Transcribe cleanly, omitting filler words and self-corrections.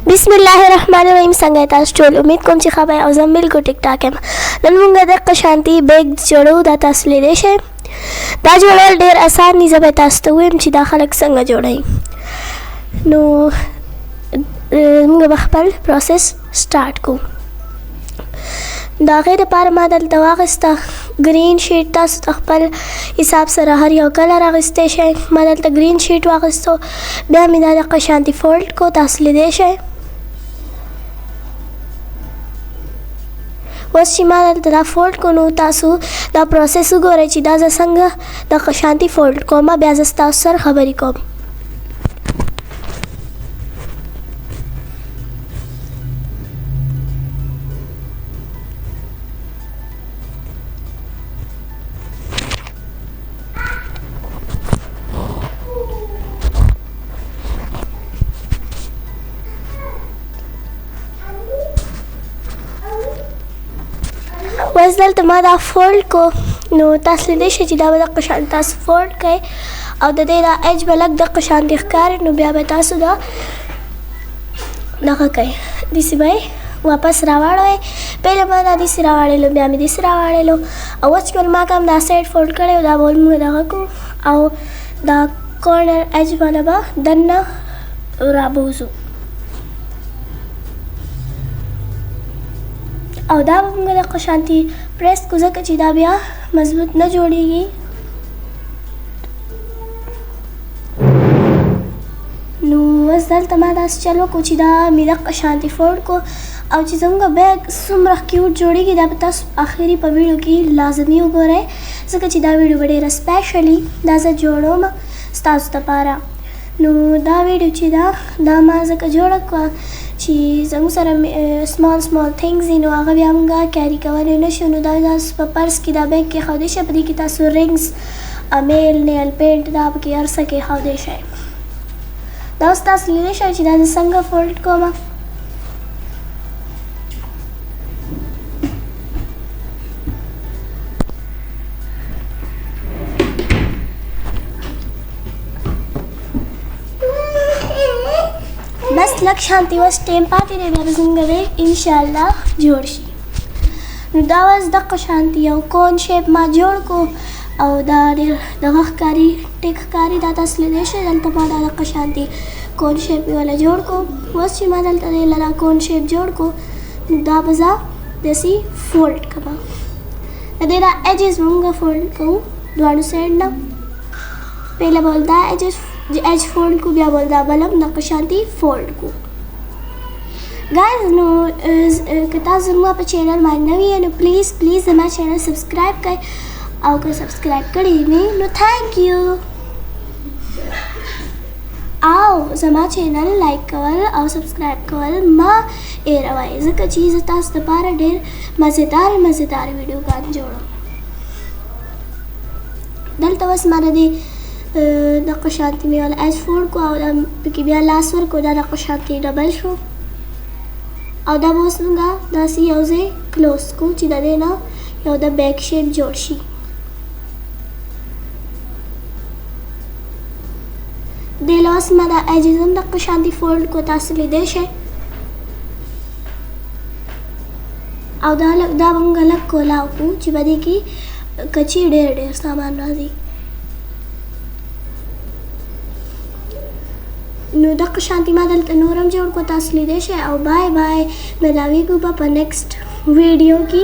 बिस्मिल्लाहिर्रहमानिर्रहीम څنګه تاسو ټول امید کوم چې خبر او زم بالکل ټیک ټاک یم نن موږ د قشانتي بیگ جوړو دا تاسو لیدای شئ دا جوړول ډیر آسان دي زه به تاسو ته وایم چې دا خلک څنګه جوړوي نو موږ به خپل پروسس سٹارټ کوو د هغې دپاره ما دلته واخیسته ګرین شیټ تاسو د خپل حساب سره هر یو کلر اخیستی شئ ما دلته ګرین شیټ واخیستو بیا مې دا د قشانتي فولډ کو تاسو لیدی شئ اوس چې ما دلته دا فولډ کو نو تاسو دا پروسس وګورئ چې دا زه څنګه د قشانتي فولډ کوم بیا زه ستاسو سره خبرې کوم اوس دلته ما دا فولډ کو نو تاسو لیدی شئ چې دا به دقه شان تاسو فولډ کوئ او د دې دا ایج به لږ دقه شانتې ښکاري نو بیا به تاسو دا دغه کوئ داسې به یې واپس راواړوئ پهله ما دا داسې راواړېلو بیا مې داسې راواړېلو او اوس چې ما کوم دا سایډ فولډ کړی و دا به موږ دغه کړو او دا کورنر ایج باندې به دننه رابوځو او دا به موږ د قشانتي پریس کو ځکه چې دا بیا مضبوط نه جوړیږي نو اوس دلته ما داسې چل وکړو چې دا مې د قشانتي فولډ کو او چې زموږ بیګ څومره کیوټ جوړیږي دا به تاسو اخري په ویډیو کې لازمي وګورئ ځکه چې دا ویډیو به ډېره سپیشلي دا زه جوړوم ستاسو دپاره نو دا ویډیو چې دا ما ځکه جوړه کړه چې زموږ سره سمال تھنګز دي نو هغه بیا موږ کیري کولی نه شو نو دا تاسو په پرس کې دا بیګ کېښودی شئ په دې کې تاسو رنګز امیل نیل پینټ دا پکې هر څه کېښودی شئ دا اوس تاسو لیدی شئ چې دا زه څنګه فولډ کوم بس لږ شانتې اوس ټایم پاتې دی بیا به زموږ بیګ انشاءالله جوړ شي نو دا اوس دقه شانتې یو کون شیپ ما جوړ کو او دا ډېر دغه ښکاري ټیک ښکاري دا تاسو لیدی شئ دلته ما دا دقه شانتې کون شیپ یې والا جوړ کو اوس چې ما دلته دې له کون شیپ جوړ کو نو دا به زه داسې فولډ کوم د دې دا ایجز به موږ فولډ کوو دواړو سایډ نه پهله به دا ایج فولډ کو بیا بول دا بلم د قشانتي فولډ کو ګایز نو که تاسو زما په چینل باندې نوي یې نو پلیز زما چینل سبسکرایب کړئ او که سبسکرایب کړی مې نو تھینک یو او زما چینل لایک کول او سبسکرایب کول مه هېروئ ځکه چې زه تاسو دپاره ډېر مزېدار ویډیوګان جوړوم دلته اوس ما د دې د قشانتي مې والا ایج فولډ کو او پکې بیا لاس ورکړو دا د قشانتي ډبل شو او دا به اوس موږ داسې یو ځای کلوز کړو چې د دې نه یو د بیک شیپ جوړ شي دې له اوس ما دا ایجز هم د قشانتي فولډ کو تاسو لیدی شئ او دا به موږ لږ کولاو کړو چې په دې کې کچي ډېر سامان راځي نو دقه شانتې ما دلته نور هم جوړ کو تاسو لیدی شئ او بای ملاویږو به په نیکسټ ویډیو کې